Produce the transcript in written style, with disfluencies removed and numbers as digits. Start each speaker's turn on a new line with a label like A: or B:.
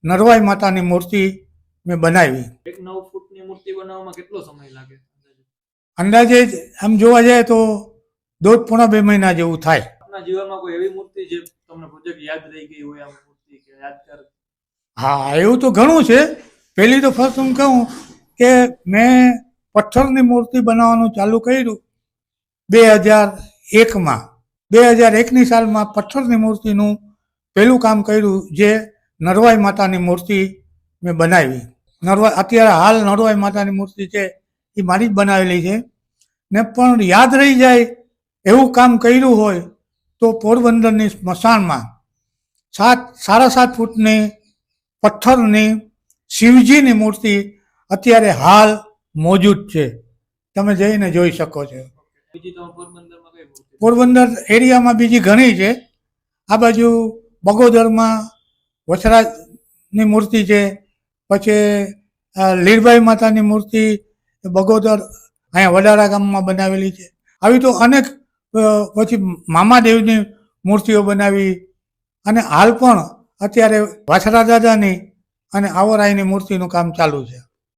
A: નરવાઈ માતાની મૂર્તિ મેં બનાવી.
B: 9 ફૂટની મૂર્તિ બનાવવામાં કેટલો સમય લાગે?
A: અંદાજે આમ જોવા જાય તો 1.5-2 મહિના જેવું થાય.
B: આપના જીવનમાં કોઈ એવી મૂર્તિ જે તમને પ્રોજેક્ટ યાદ રહી ગઈ હોય, આ મૂર્તિ કે યાદગાર?
A: હા, એવું તો ઘણું છે. પહેલી તો ફર્સ્ટ હું કહું કે મેં પથ્થરની મૂર્તિ બનાવવાનું ચાલુ કર્યું 2001માં. 2001ની સાલમાં પથ્થરની મૂર્તિનું પહેલું કામ કર્યું, જે નરવાઈ માતાની મૂર્તિ મેં બનાવી. અત્યારે હાલ નરવાઈ માતાની મૂર્તિ છે એ મારી જ બનાવેલી છે. ને પણ યાદ રહી જાય એવું કામ કર્યું હોય તો પોરબંદરની સ્મશાનમાં 7.5 ફૂટની પથ્થરની શિવજીની મૂર્તિ અત્યારે હાલ મોજૂદ છે. તમે જઈને જોઈ શકો છો.
B: બીજી તો પોરબંદરમાં કઈ મૂર્તિ?
A: પોરબંદર એરિયામાં બીજી ઘણી છે. આ બાજુ બગોદરમાં વછરાજની મૂર્તિ છે. પછી લીરબાઈ માતાની મૂર્તિ બગોદર અહીંયા વડારા ગામમાં બનાવેલી છે. આવી તો અનેક. પછી મામાદેવની મૂર્તિઓ બનાવી. અને હાલ પણ અત્યારે વાછરા દાદાની અને આવરાઈની મૂર્તિનું કામ ચાલુ છે.